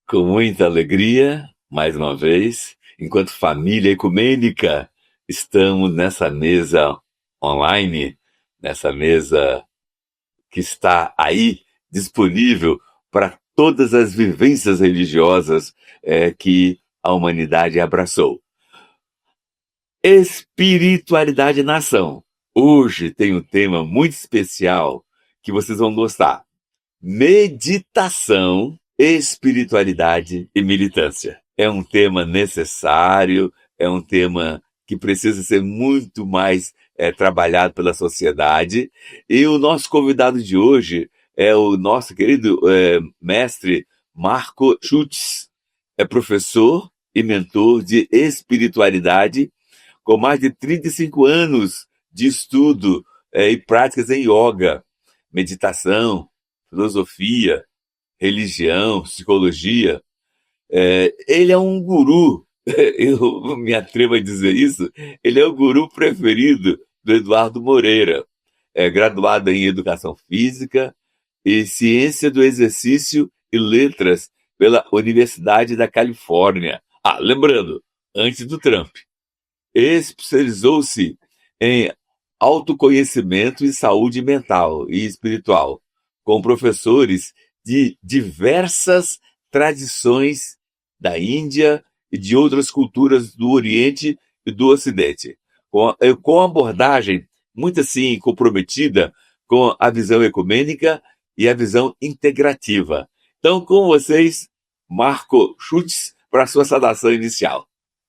Com muita alegria, mais uma vez, enquanto família ecumênica, estamos nessa mesa online, nessa mesa que está aí disponível para todas as vivências religiosas que a humanidade abraçou. Espiritualidade e nação. Hoje tem um tema muito especial que vocês vão gostar. Meditação, espiritualidade e militância. É um tema necessário, é um tema que precisa ser muito mais trabalhado pela sociedade. E o nosso convidado de hoje é o nosso querido mestre Marco Schultz. É professor e mentor de espiritualidade, com mais de 35 anos de estudo e práticas em yoga, meditação, filosofia, religião, psicologia. Ele é um guru, eu me atrevo a dizer isso, ele é o guru preferido do Eduardo Moreira. É graduado em Educação Física e Ciência do Exercício e Letras pela Universidade da Califórnia. Lembrando, antes do Trump. Especializou-se em autoconhecimento e saúde mental e espiritual, com professores de diversas tradições da Índia e de outras culturas do Oriente e do Ocidente, com abordagem muito assim comprometida com a visão ecumênica e a visão integrativa. Então, com vocês, Marco Schultz, para a sua saudação inicial.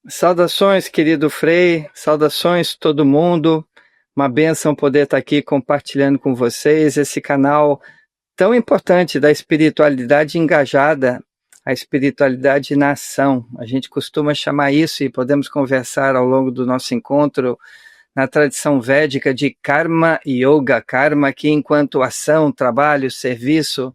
Saudações, querido Frei, saudações todo mundo. Uma bênção poder estar aqui compartilhando com vocês esse canal tão importante da espiritualidade engajada, a espiritualidade na ação. A gente costuma chamar isso, e podemos conversar ao longo do nosso encontro, na tradição védica de Karma Yoga, Karma que enquanto ação, trabalho, serviço,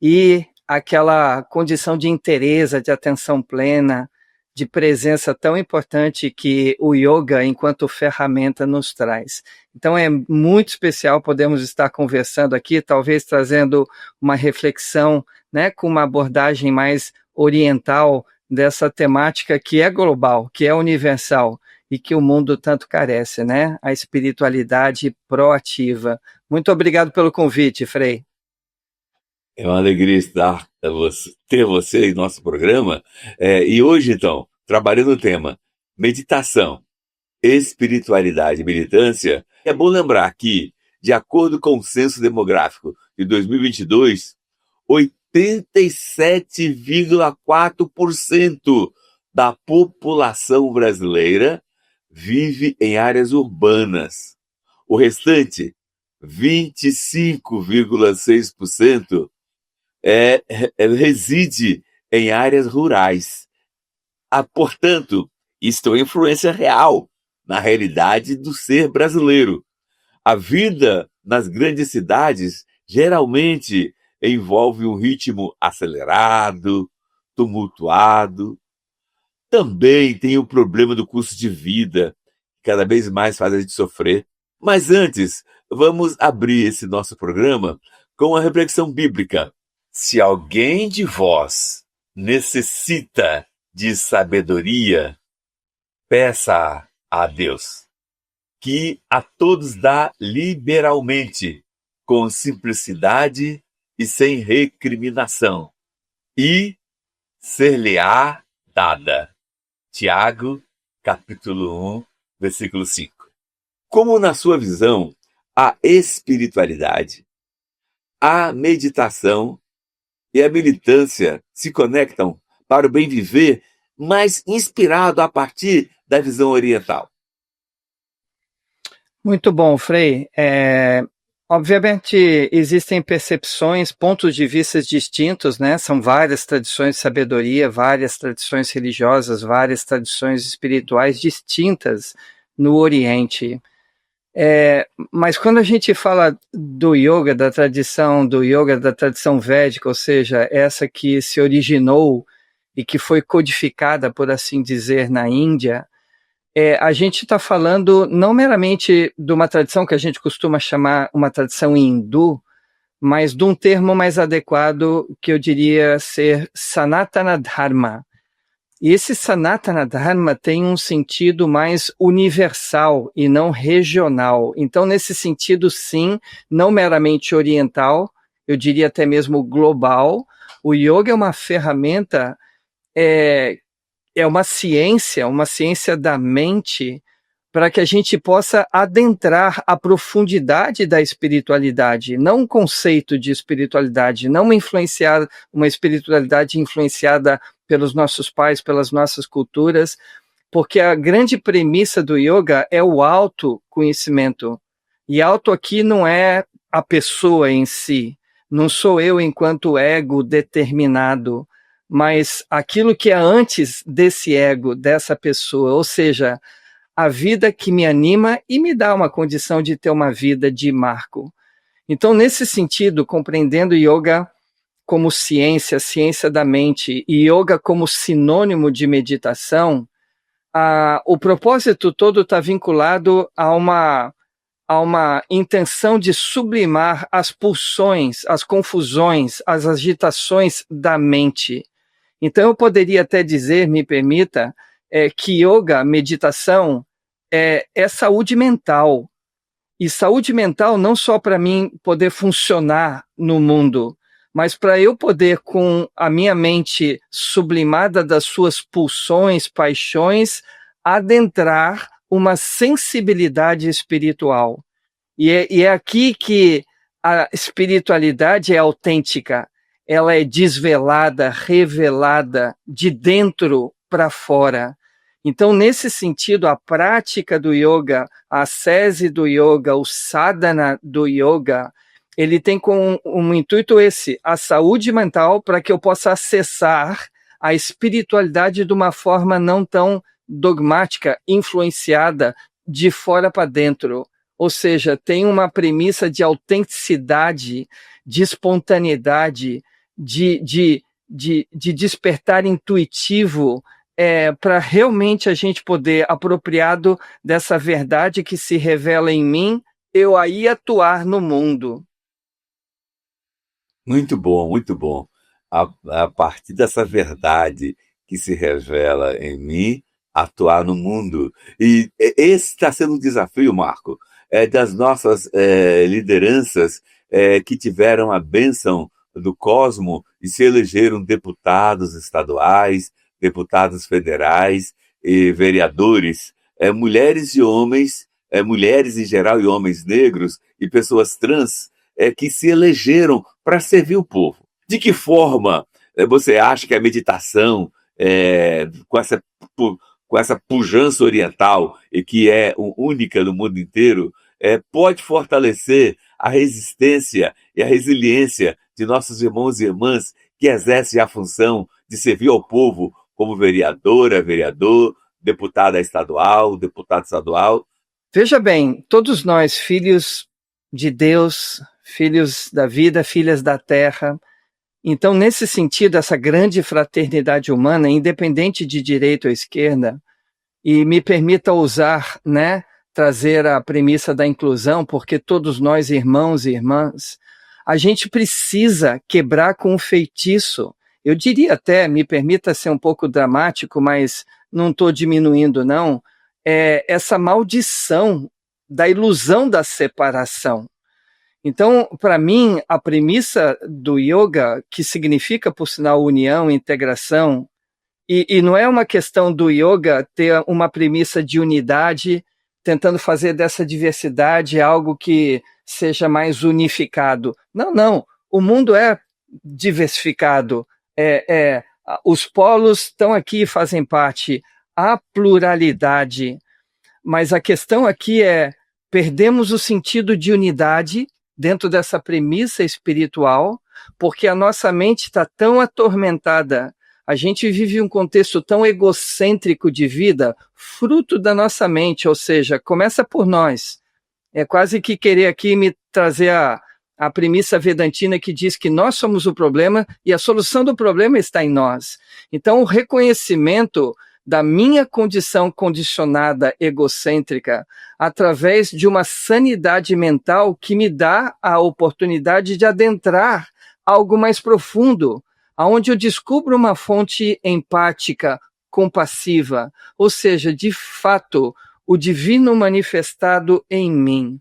e aquela condição de inteireza, de atenção plena, de presença tão importante que o yoga, enquanto ferramenta, nos traz. Então é muito especial podermos estar conversando aqui, talvez trazendo uma reflexão, né, com uma abordagem mais oriental dessa temática que é global, que é universal e que o mundo tanto carece, né? A espiritualidade proativa. Muito obrigado pelo convite, Frei. É uma alegria ter você em nosso programa. E hoje, então, trabalhando o tema meditação, espiritualidade e militância, é bom lembrar que, de acordo com o Censo Demográfico de 2022, 87,4% da população brasileira vive em áreas urbanas. O restante, 25,6%, reside em áreas rurais. Portanto, isso tem uma influência real na realidade do ser brasileiro. A vida nas grandes cidades geralmente envolve um ritmo acelerado, tumultuado. Também tem o problema do custo de vida, que cada vez mais faz a gente sofrer. Mas antes, vamos abrir esse nosso programa com uma reflexão bíblica. Se alguém de vós necessita de sabedoria, peça a Deus, que a todos dá liberalmente, com simplicidade e sem recriminação, e ser-lhe-á dada. Tiago, capítulo 1, versículo 5. Como na sua visão, a espiritualidade, a meditação e a militância se conectam para o bem viver, mas inspirado a partir da visão oriental? Muito bom, Frei. Obviamente existem percepções, pontos de vista distintos, né? São várias tradições de sabedoria, várias tradições religiosas, várias tradições espirituais distintas no Oriente. Mas quando a gente fala do yoga, da tradição védica, ou seja, essa que se originou e que foi codificada, por assim dizer, na Índia, a gente está falando não meramente de uma tradição que a gente costuma chamar uma tradição hindu, mas de um termo mais adequado que eu diria ser Sanatana Dharma. E esse Sanatana Dharma tem um sentido mais universal e não regional. Então, nesse sentido, sim, não meramente oriental, eu diria até mesmo global. O yoga é uma ferramenta, é uma ciência da mente, para que a gente possa adentrar a profundidade da espiritualidade, não um conceito de espiritualidade, não uma espiritualidade influenciada pelos nossos pais, pelas nossas culturas, porque a grande premissa do yoga é o autoconhecimento. E auto aqui não é a pessoa em si, não sou eu enquanto ego determinado, mas aquilo que é antes desse ego, dessa pessoa, ou seja, a vida que me anima e me dá uma condição de ter uma vida de marco. Então, nesse sentido, compreendendo yoga como ciência, ciência da mente, e yoga como sinônimo de meditação, o propósito todo está vinculado a uma intenção de sublimar as pulsões, as confusões, as agitações da mente. Então, eu poderia até dizer, me permita, que yoga, meditação, é saúde mental. E saúde mental não só para mim poder funcionar no mundo, mas para eu poder, com a minha mente sublimada das suas pulsões, paixões, adentrar uma sensibilidade espiritual. E é aqui que a espiritualidade é autêntica, ela é desvelada, revelada, de dentro para fora. Então, nesse sentido, a prática do yoga, a ascese do yoga, o sadhana do yoga, ele tem como um intuito a saúde mental, para que eu possa acessar a espiritualidade de uma forma não tão dogmática, influenciada de fora para dentro. Ou seja, tem uma premissa de autenticidade, de espontaneidade, de despertar intuitivo, para realmente a gente poder, apropriado dessa verdade que se revela em mim, eu aí atuar no mundo. Muito bom, muito bom. A partir dessa verdade que se revela em mim, atuar no mundo. E esse está sendo um desafio, Marco, das nossas lideranças que tiveram a bênção do cosmo e se elegeram deputados estaduais, deputados federais e vereadores, mulheres e homens, mulheres em geral e homens negros e pessoas trans, que se elegeram para servir o povo. De que forma você acha que a meditação, com essa pujança oriental, e que é única no mundo inteiro, pode fortalecer a resistência e a resiliência de nossos irmãos e irmãs que exercem a função de servir ao povo como vereadora, vereador, deputado estadual? Veja bem, todos nós, filhos de Deus, filhos da vida, filhas da terra. Então, nesse sentido, essa grande fraternidade humana, independente de direita ou esquerda, e me permita usar, trazer a premissa da inclusão, porque todos nós, irmãos e irmãs, a gente precisa quebrar com o feitiço. Eu diria até, me permita ser um pouco dramático, mas não estou diminuindo, não, essa maldição da ilusão da separação. Então, para mim, a premissa do yoga, que significa, por sinal, união, integração, e não é uma questão do yoga ter uma premissa de unidade, tentando fazer dessa diversidade algo que seja mais unificado. Não. O mundo é diversificado. Os polos estão aqui e fazem parte. Há pluralidade. Mas a questão aqui perdemos o sentido de unidade dentro dessa premissa espiritual, porque a nossa mente está tão atormentada, a gente vive um contexto tão egocêntrico de vida, fruto da nossa mente, ou seja, começa por nós. É quase que querer aqui me trazer a premissa vedantina que diz que nós somos o problema e a solução do problema está em nós. Então, o reconhecimento da minha condição condicionada egocêntrica através de uma sanidade mental que me dá a oportunidade de adentrar algo mais profundo, onde eu descubro uma fonte empática, compassiva, ou seja, de fato, o divino manifestado em mim.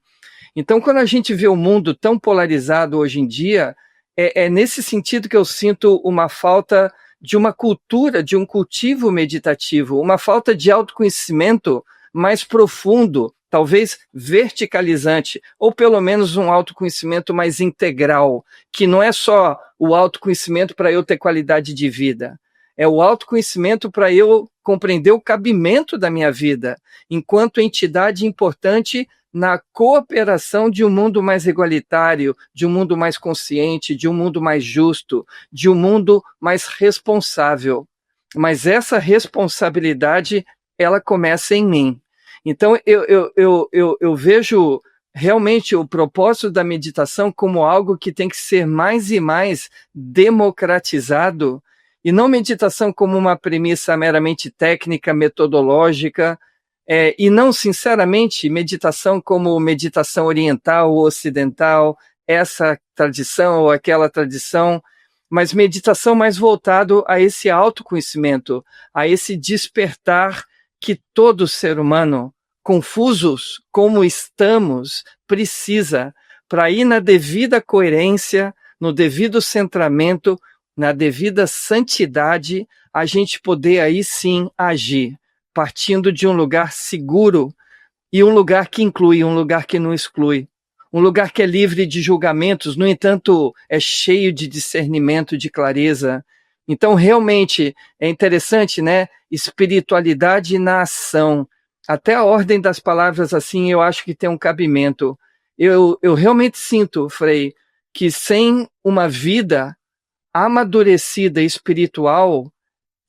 Então, quando a gente vê o mundo tão polarizado hoje em dia, é nesse sentido que eu sinto uma falta de uma cultura, de um cultivo meditativo, uma falta de autoconhecimento mais profundo, talvez verticalizante, ou pelo menos um autoconhecimento mais integral, que não é só o autoconhecimento para eu ter qualidade de vida, é o autoconhecimento para eu compreender o cabimento da minha vida, enquanto entidade importante na cooperação de um mundo mais igualitário, de um mundo mais consciente, de um mundo mais justo, de um mundo mais responsável. Mas essa responsabilidade, ela começa em mim. Então, eu vejo realmente o propósito da meditação como algo que tem que ser mais e mais democratizado, e não meditação como uma premissa meramente técnica, metodológica, e não, sinceramente, meditação como meditação oriental ou ocidental, essa tradição ou aquela tradição, mas meditação mais voltado a esse autoconhecimento, a esse despertar que todo ser humano, confusos como estamos, precisa para ir na devida coerência, no devido centramento, na devida santidade, a gente poder aí sim agir, partindo de um lugar seguro e um lugar que inclui, um lugar que não exclui, um lugar que é livre de julgamentos, no entanto, é cheio de discernimento, de clareza. Então, realmente, é interessante, né? Espiritualidade na ação. Até a ordem das palavras, assim, eu acho que tem um cabimento. Eu realmente sinto, Frei, que sem uma vida amadurecida espiritual,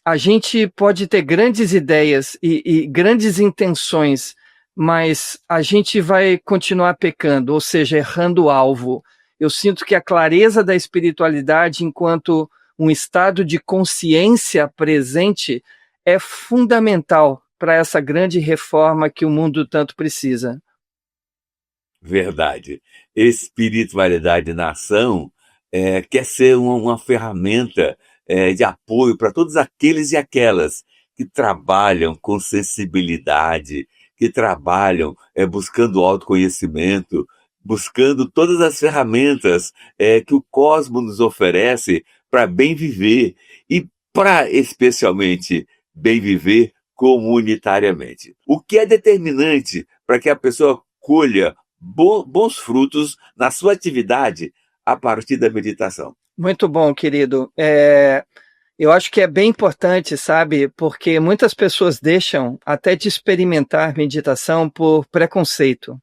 a gente pode ter grandes ideias e grandes intenções, mas a gente vai continuar pecando, ou seja, errando o alvo. Eu sinto que a clareza da espiritualidade, enquanto um estado de consciência presente, é fundamental para essa grande reforma que o mundo tanto precisa. Verdade. Espiritualidade na ação quer ser uma ferramenta de apoio para todos aqueles e aquelas que trabalham com sensibilidade, que trabalham buscando autoconhecimento, buscando todas as ferramentas que o cosmos nos oferece para bem viver e para, especialmente, bem viver comunitariamente. O que é determinante para que a pessoa colha bons frutos na sua atividade a partir da meditação? Muito bom, querido. Eu acho que é bem importante, sabe? Porque muitas pessoas deixam até de experimentar meditação por preconceito,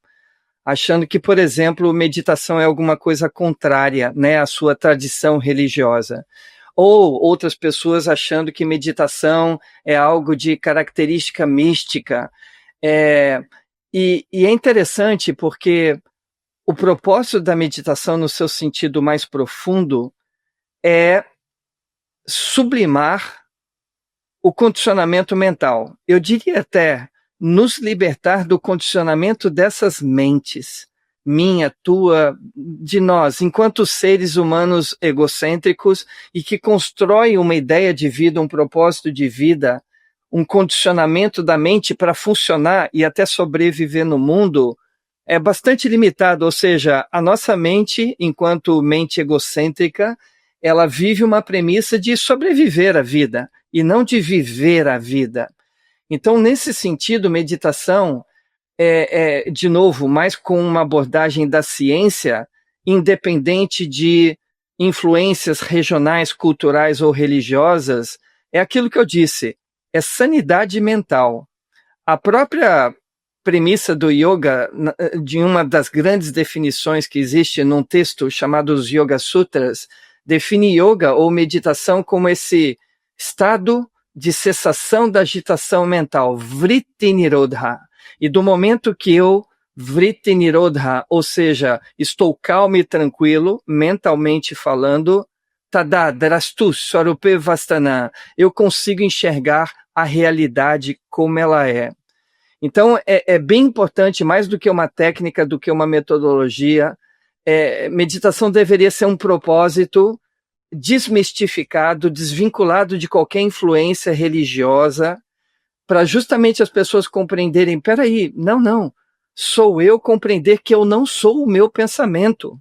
achando que, por exemplo, meditação é alguma coisa contrária, né, à sua tradição religiosa. Ou outras pessoas achando que meditação é algo de característica mística. E é interessante porque o propósito da meditação, no seu sentido mais profundo, é sublimar o condicionamento mental. Eu diria até nos libertar do condicionamento dessas mentes, minha, tua, de nós, enquanto seres humanos egocêntricos e que constroem uma ideia de vida, um propósito de vida, um condicionamento da mente para funcionar e até sobreviver no mundo, é bastante limitado. Ou seja, a nossa mente, enquanto mente egocêntrica, ela vive uma premissa de sobreviver à vida e não de viver a vida. Então, nesse sentido, meditação de novo, mais com uma abordagem da ciência, independente de influências regionais, culturais ou religiosas, é aquilo que eu disse, é sanidade mental. A própria premissa do yoga, de uma das grandes definições que existe num texto chamado os Yoga Sutras, define yoga ou meditação como esse estado de cessação da agitação mental, vritti nirodha. E do momento que eu vritti nirodha, ou seja, estou calmo e tranquilo, mentalmente falando, tada drastu swarupe vastana, eu consigo enxergar a realidade como ela é. Então, é bem importante, mais do que uma técnica, do que uma metodologia, meditação deveria ser um propósito desmistificado, desvinculado de qualquer influência religiosa, para justamente as pessoas compreenderem, peraí, não, sou eu compreender que eu não sou o meu pensamento.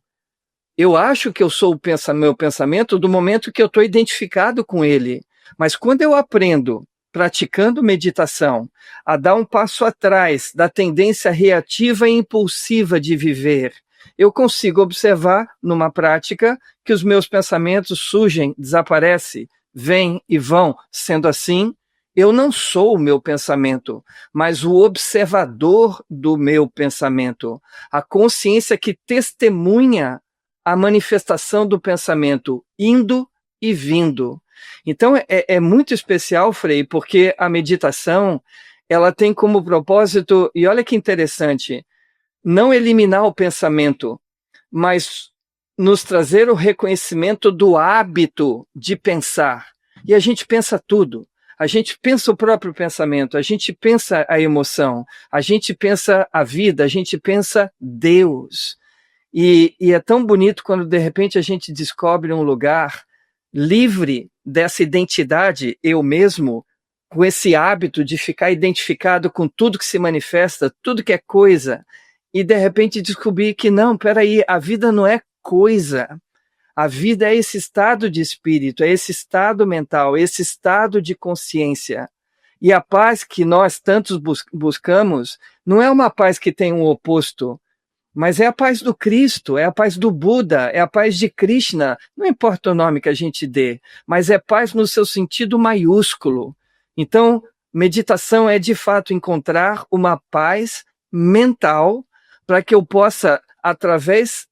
Eu acho que eu sou o meu pensamento do momento que eu estou identificado com ele. Mas quando eu aprendo, praticando meditação, a dar um passo atrás da tendência reativa e impulsiva de viver, eu consigo observar, numa prática, que os meus pensamentos surgem, desaparecem, vêm e vão. Sendo assim, eu não sou o meu pensamento, mas o observador do meu pensamento. A consciência que testemunha a manifestação do pensamento indo e vindo. Então é muito especial, Frei, porque a meditação ela tem como propósito, e olha que interessante, não eliminar o pensamento, mas nos trazer o reconhecimento do hábito de pensar. E a gente pensa tudo. A gente pensa o próprio pensamento, a gente pensa a emoção, a gente pensa a vida, a gente pensa Deus. E é tão bonito quando, de repente, a gente descobre um lugar livre dessa identidade, eu mesmo, com esse hábito de ficar identificado com tudo que se manifesta, tudo que é coisa, e, de repente, descobrir que, não, peraí, a vida não é coisa. A vida é esse estado de espírito, é esse estado mental, esse estado de consciência. E a paz que nós tantos buscamos não é uma paz que tem um oposto, mas é a paz do Cristo, é a paz do Buda, é a paz de Krishna, não importa o nome que a gente dê, mas é paz no seu sentido maiúsculo. Então, meditação é de fato encontrar uma paz mental para que eu possa, através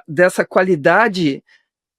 dessa qualidade,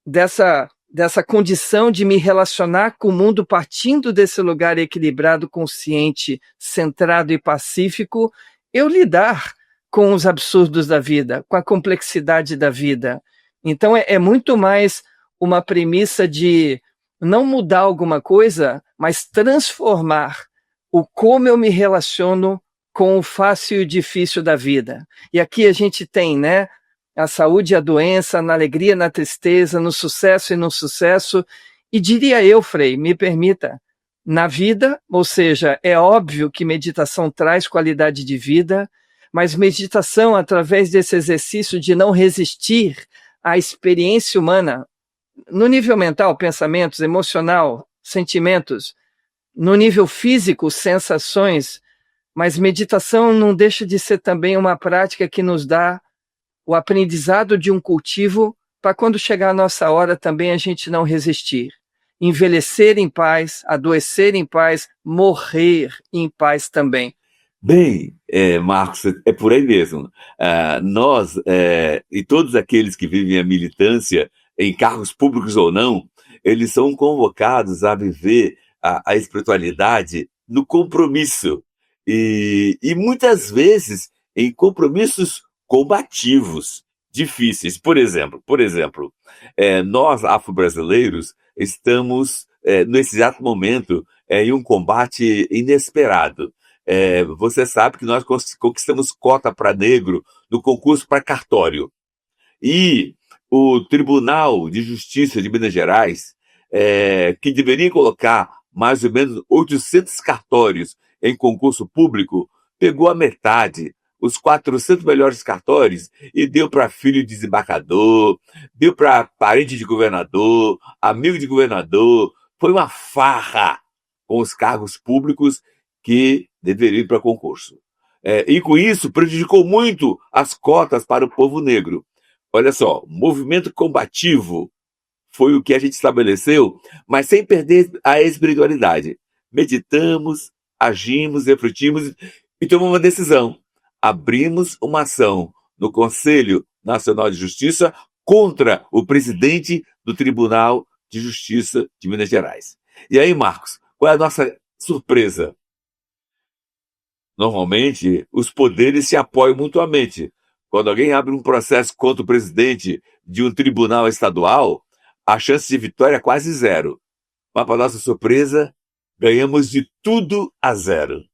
dessa condição de me relacionar com o mundo partindo desse lugar equilibrado, consciente, centrado e pacífico, eu lidar com os absurdos da vida, com a complexidade da vida. Então é muito mais uma premissa de não mudar alguma coisa, mas transformar o como eu me relaciono com o fácil e o difícil da vida. E aqui a gente tem, né, a saúde e a doença, na alegria, na tristeza, no sucesso e no sucesso. E diria eu, Frei, me permita, na vida, ou seja, é óbvio que meditação traz qualidade de vida, mas meditação, através desse exercício de não resistir à experiência humana, no nível mental, pensamentos, emocional, sentimentos, no nível físico, sensações, mas meditação não deixa de ser também uma prática que nos dá o aprendizado de um cultivo para quando chegar a nossa hora também a gente não resistir. Envelhecer em paz, adoecer em paz, morrer em paz também. Bem, Marcos, é por aí mesmo. Nós, e todos aqueles que vivem a militância, em cargos públicos ou não, eles são convocados a viver a espiritualidade no compromisso. E muitas vezes em compromissos combativos, difíceis. Por exemplo, nós, afro-brasileiros, estamos, nesse exato momento, em um combate inesperado. Você sabe que nós conquistamos cota para negro no concurso para cartório. E o Tribunal de Justiça de Minas Gerais, que deveria colocar mais ou menos 800 cartórios em concurso público, pegou a metade, os 400 melhores cartórios, e deu para filho de desembargador, deu para parente de governador, amigo de governador. Foi uma farra com os cargos públicos que deveriam ir para concurso. E com isso prejudicou muito as cotas para o povo negro. Olha só, movimento combativo foi o que a gente estabeleceu, mas sem perder a espiritualidade. Meditamos, agimos, refletimos e tomamos uma decisão. Abrimos uma ação no Conselho Nacional de Justiça contra o presidente do Tribunal de Justiça de Minas Gerais. E aí, Marcos, qual é a nossa surpresa? Normalmente, os poderes se apoiam mutuamente. Quando alguém abre um processo contra o presidente de um tribunal estadual, a chance de vitória é quase zero. Mas, para nossa surpresa, ganhamos de tudo a zero.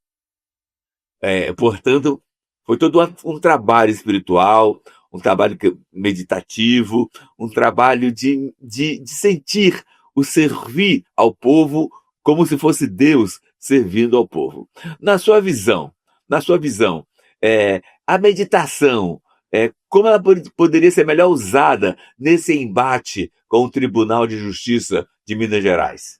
Portanto, foi todo um trabalho espiritual, um trabalho meditativo, um trabalho de sentir o servir ao povo como se fosse Deus servindo ao povo. Na sua visão, a meditação, como ela poderia ser melhor usada nesse embate com o Tribunal de Justiça de Minas Gerais?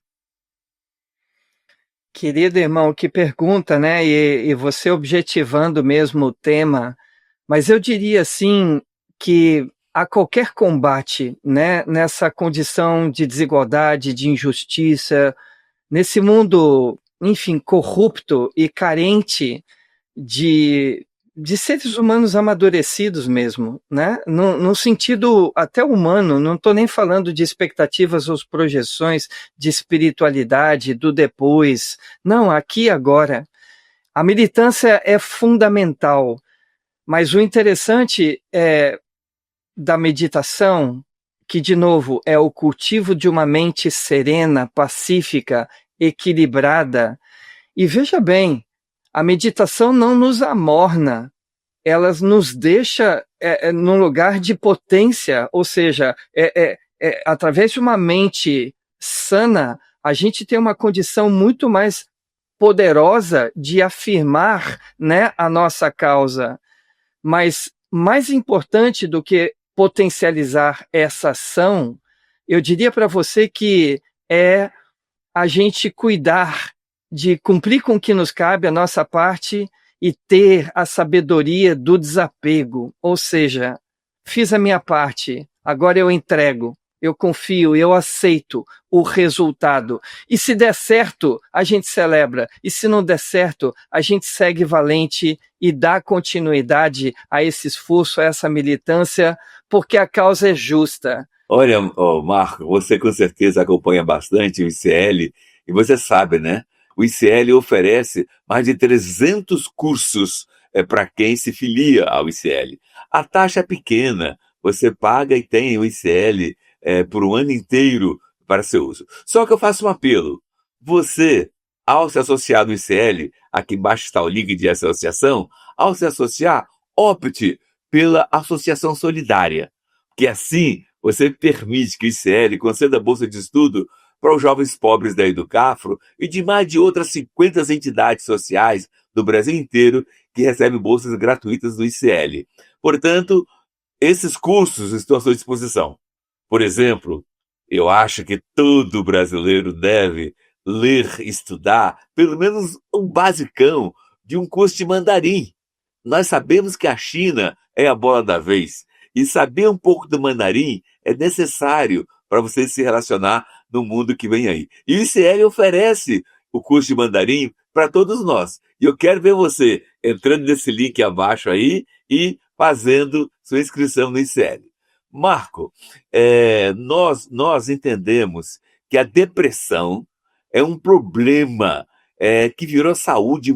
Querido irmão, que pergunta, né? E você objetivando mesmo o tema, mas eu diria assim que a qualquer combate, né, nessa condição de desigualdade, de injustiça, nesse mundo, enfim, corrupto e carente de seres humanos amadurecidos mesmo, né? No sentido até humano, não estou nem falando de expectativas ou projeções de espiritualidade, do depois. Não, aqui e agora. A militância é fundamental, mas o interessante da meditação, que de novo é o cultivo de uma mente serena, pacífica, equilibrada. E veja bem, a meditação não nos amorna, ela nos deixa num lugar de potência, ou seja, através de uma mente sana, a gente tem uma condição muito mais poderosa de afirmar, né, a nossa causa. Mas mais importante do que potencializar essa ação, eu diria para você que é a gente cuidar de cumprir com o que nos cabe, a nossa parte, e ter a sabedoria do desapego. Ou seja, fiz a minha parte, agora eu entrego, eu confio, eu aceito o resultado. E se der certo, a gente celebra. E se não der certo, a gente segue valente e dá continuidade a esse esforço, a essa militância, porque a causa é justa. Olha, Marco, você com certeza acompanha bastante o ICL e você sabe, né? O ICL oferece mais de 300 cursos para quem se filia ao ICL. A taxa é pequena, você paga e tem o ICL por um ano inteiro para seu uso. Só que eu faço um apelo. Você, ao se associar ao ICL, aqui embaixo está o link de associação, ao se associar, opte pela associação solidária, que assim você permite que o ICL conceda bolsa de estudo para os jovens pobres da Educafro e de mais de outras 50 entidades sociais do Brasil inteiro que recebem bolsas gratuitas do ICL. Portanto, esses cursos estão à sua disposição. Por exemplo, eu acho que todo brasileiro deve ler e estudar pelo menos um basicão de um curso de mandarim. Nós sabemos que a China é a bola da vez. E saber um pouco do mandarim é necessário para você se relacionar no mundo que vem aí. E o ICL oferece o curso de mandarim para todos nós. E eu quero ver você entrando nesse link abaixo aí e fazendo sua inscrição no ICL. Marco, nós entendemos que a depressão é um problema que virou saúde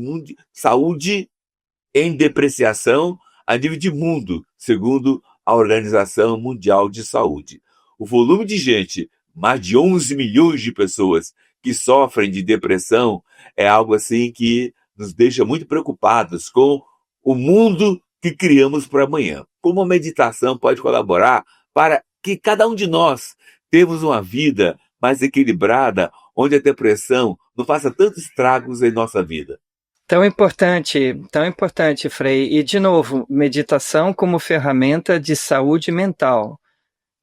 em depreciação a nível de mundo, segundo a Organização Mundial de Saúde. O volume de gente, mais de 11 milhões de pessoas que sofrem de depressão, é algo assim que nos deixa muito preocupados com o mundo que criamos para amanhã. Como a meditação pode colaborar para que cada um de nós temos uma vida mais equilibrada, onde a depressão não faça tantos estragos em nossa vida. Tão importante, Frei. E, de novo, meditação como ferramenta de saúde mental.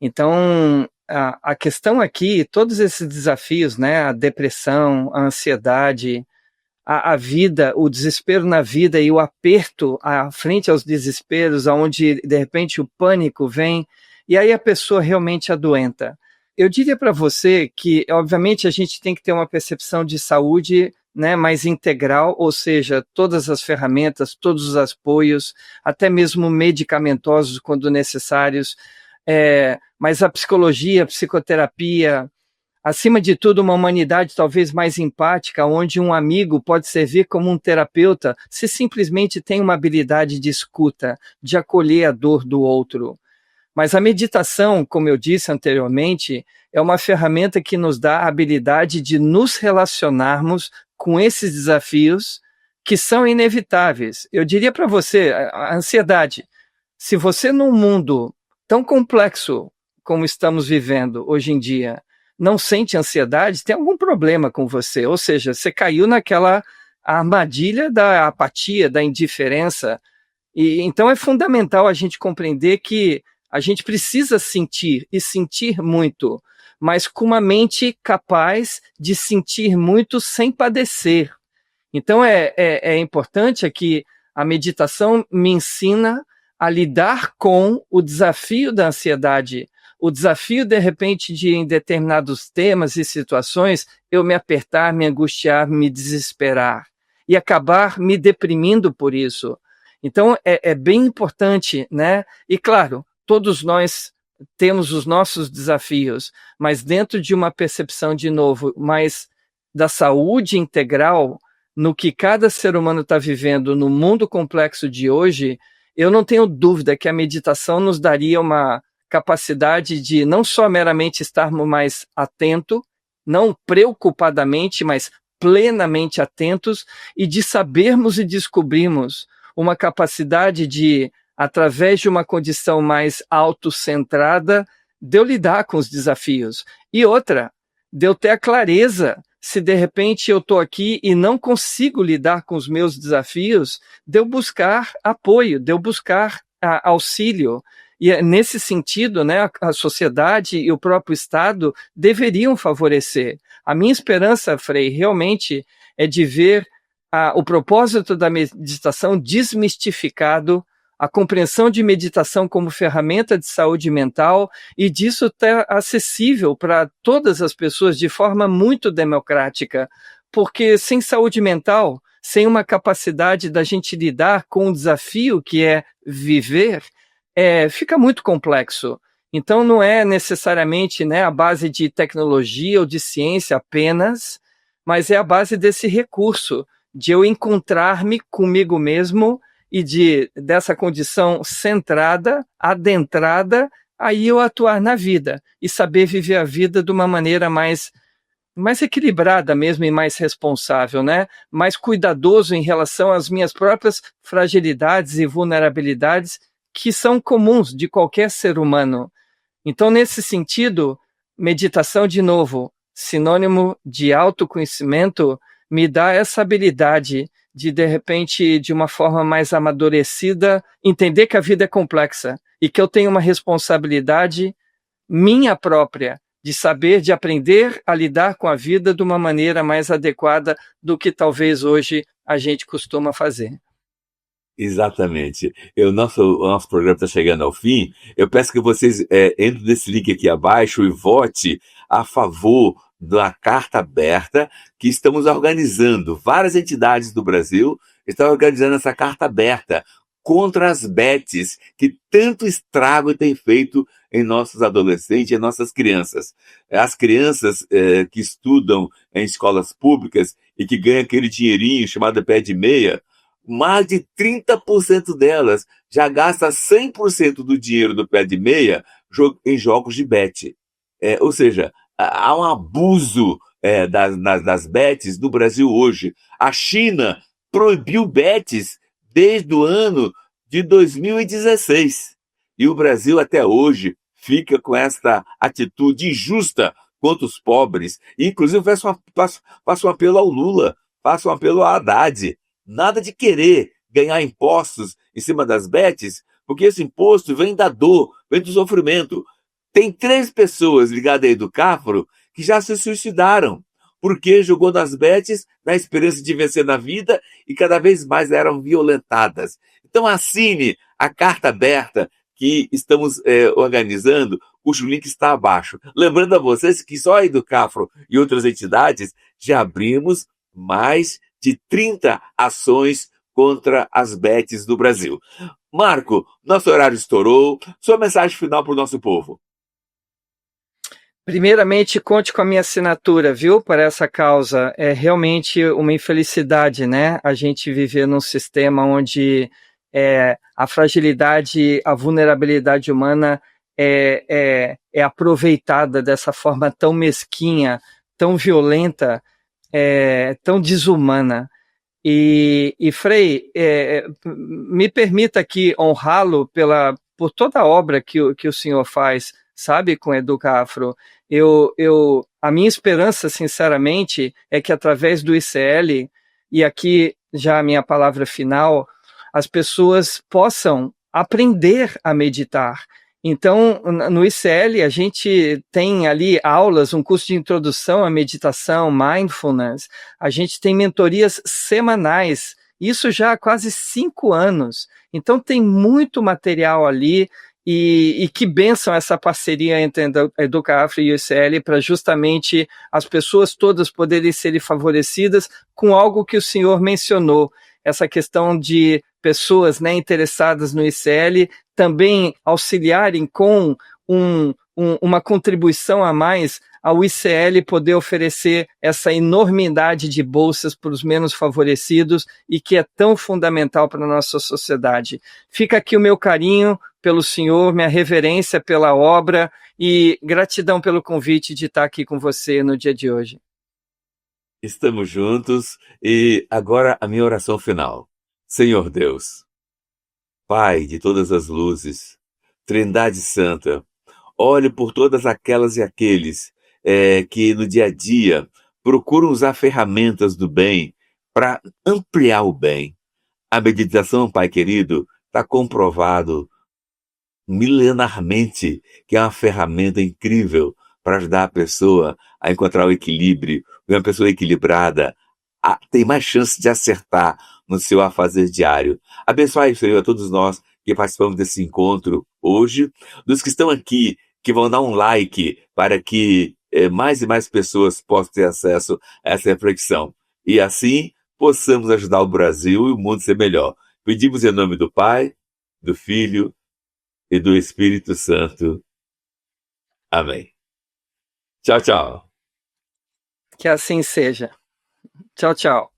Então, a questão aqui, todos esses desafios, né, a depressão, a ansiedade, a vida, o desespero na vida e o aperto à frente aos desesperos, onde, de repente, o pânico vem, e aí a pessoa realmente adoenta. Eu diria para você que, obviamente, a gente tem que ter uma percepção de saúde, né, mais integral, ou seja, todas as ferramentas, todos os apoios, até mesmo medicamentosos quando necessários, mas a psicologia, a psicoterapia, acima de tudo, uma humanidade talvez mais empática, onde um amigo pode servir como um terapeuta, se simplesmente tem uma habilidade de escuta, de acolher a dor do outro. Mas a meditação, como eu disse anteriormente, é uma ferramenta que nos dá a habilidade de nos relacionarmos com esses desafios que são inevitáveis. Eu diria para você, a ansiedade, se você num mundo tão complexo como estamos vivendo hoje em dia, não sente ansiedade, tem algum problema com você. Ou seja, você caiu naquela armadilha da apatia, da indiferença. E então é fundamental a gente compreender que a gente precisa sentir, e sentir muito, mas com uma mente capaz de sentir muito sem padecer. Então é importante que a meditação me ensina a lidar com o desafio da ansiedade, o desafio, de repente, de em determinados temas e situações, eu me apertar, me angustiar, me desesperar e acabar me deprimindo por isso. Então é bem importante, né? E claro, todos nós temos os nossos desafios, mas dentro de uma percepção, de novo, mais da saúde integral, no que cada ser humano está vivendo no mundo complexo de hoje, eu não tenho dúvida que a meditação nos daria uma capacidade de não só meramente estarmos mais atentos, não preocupadamente, mas plenamente atentos, e de sabermos e descobrirmos uma capacidade de, através de uma condição mais autocentrada, de eu lidar com os desafios. E outra, de eu ter a clareza, se de repente eu estou aqui e não consigo lidar com os meus desafios, de eu buscar apoio, de eu buscar auxílio. E nesse sentido, né, a sociedade e o próprio Estado deveriam favorecer. A minha esperança, Frei, realmente é de ver o propósito da meditação desmistificado, a compreensão de meditação como ferramenta de saúde mental e disso estar acessível para todas as pessoas de forma muito democrática, porque sem saúde mental, sem uma capacidade da gente lidar com o desafio que é viver, fica muito complexo. Então não é necessariamente, né, a base de tecnologia ou de ciência apenas, mas é a base desse recurso de eu encontrar-me comigo mesmo e dessa condição centrada, adentrada, aí eu atuar na vida e saber viver a vida de uma maneira mais equilibrada mesmo e mais responsável, né? Mais cuidadoso em relação às minhas próprias fragilidades e vulnerabilidades que são comuns de qualquer ser humano. Então, nesse sentido, meditação, de novo, sinônimo de autoconhecimento, me dá essa habilidade de repente, de uma forma mais amadurecida, entender que a vida é complexa e que eu tenho uma responsabilidade minha própria de saber, de aprender a lidar com a vida de uma maneira mais adequada do que talvez hoje a gente costuma fazer. Exatamente. O nosso programa está chegando ao fim. Eu peço que vocês entrem nesse link aqui abaixo e vote a favor da carta aberta que estamos organizando. Várias entidades do Brasil estão organizando essa carta aberta contra as bets que tanto estrago têm feito em nossos adolescentes e em nossas crianças. As crianças que estudam em escolas públicas e que ganham aquele dinheirinho chamado pé de meia, mais de 30% delas já gasta 100% do dinheiro do pé de meia em jogos de bet. Ou seja, há um abuso das bets no Brasil hoje. A China proibiu bets desde o ano de 2016. E o Brasil até hoje fica com esta atitude injusta contra os pobres. E, inclusive, faço um apelo ao Lula, faço um apelo ao Haddad. Nada de querer ganhar impostos em cima das bets, porque esse imposto vem da dor, vem do sofrimento. Tem 3 pessoas ligadas aí do Cafro que já se suicidaram, porque jogou nas bets na esperança de vencer na vida e cada vez mais eram violentadas. Então assine a carta aberta que estamos organizando, cujo link está abaixo. Lembrando a vocês que só aí do Cafro e outras entidades já abrimos mais de 30 ações contra as bets do Brasil. Marco, nosso horário estourou. Sua mensagem final para o nosso povo. Primeiramente, conte com a minha assinatura, viu, para essa causa. É realmente uma infelicidade, né? A gente viver num sistema onde a fragilidade, a vulnerabilidade humana é aproveitada dessa forma tão mesquinha, tão violenta, tão desumana. E Frei, me permita aqui honrá-lo por toda a obra que o senhor faz, sabe, com Educa Afro. A minha esperança, sinceramente, é que através do ICL, e aqui já a minha palavra final, as pessoas possam aprender a meditar. Então, no ICL, a gente tem ali aulas, um curso de introdução à meditação, mindfulness, a gente tem mentorias semanais, isso já há quase 5 anos. Então, tem muito material ali, e que bênção essa parceria entre a Educa Afro e o ICL para justamente as pessoas todas poderem ser favorecidas com algo que o senhor mencionou, essa questão de pessoas, né, interessadas no ICL também auxiliarem com uma contribuição a mais ao ICL poder oferecer essa enormidade de bolsas para os menos favorecidos e que é tão fundamental para a nossa sociedade. Fica aqui o meu carinho pelo senhor, minha reverência pela obra e gratidão pelo convite de estar aqui com você no dia de hoje. Estamos juntos e agora a minha oração final. Senhor Deus, Pai de todas as luzes, Trindade Santa, olhe por todas aquelas e aqueles que no dia a dia procuram usar ferramentas do bem para ampliar o bem. A meditação, Pai querido, está comprovado milenarmente que é uma ferramenta incrível para ajudar a pessoa a encontrar o equilíbrio. Uma pessoa equilibrada tem mais chance de acertar no seu afazer diário. Abençoe, Senhor, a todos nós que participamos desse encontro hoje, dos que estão aqui, que vão dar um like para que mais e mais pessoas possam ter acesso a essa reflexão. E assim possamos ajudar o Brasil e o mundo a ser melhor. Pedimos em nome do Pai, do Filho e do Espírito Santo. Amém. Tchau, tchau. Que assim seja. Tchau, tchau.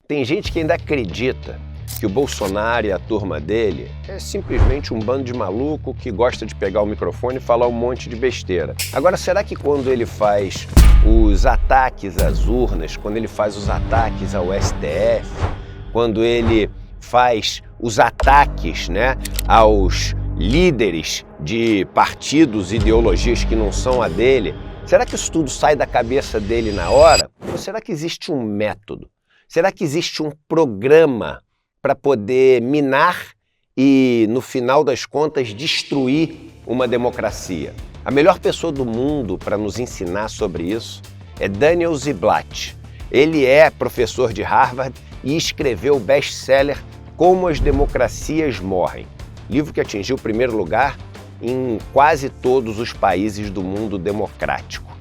Tem gente que ainda acredita que o Bolsonaro e a turma dele é simplesmente um bando de maluco que gosta de pegar o microfone e falar um monte de besteira. Agora, será que quando ele faz os ataques às urnas, quando ele faz os ataques ao STF, quando ele faz os ataques, né, aos líderes de partidos e ideologias que não são a dele, será que isso tudo sai da cabeça dele na hora? Ou será que existe um método? Será que existe um programa para poder minar e, no final das contas, destruir uma democracia? A melhor pessoa do mundo para nos ensinar sobre isso é Daniel Ziblatt. Ele é professor de Harvard e escreveu o best-seller Como as Democracias Morrem, livro que atingiu o primeiro lugar em quase todos os países do mundo democrático.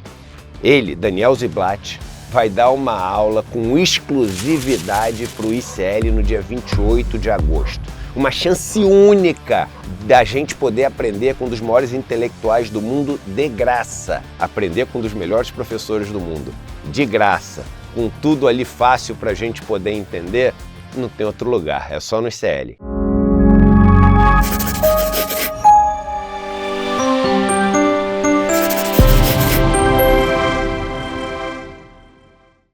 Ele, Daniel Ziblatt, vai dar uma aula com exclusividade para o ICL no dia 28 de agosto. Uma chance única da gente poder aprender com um dos maiores intelectuais do mundo de graça. Aprender com um dos melhores professores do mundo de graça. Com tudo ali fácil para a gente poder entender, não tem outro lugar, é só no ICL.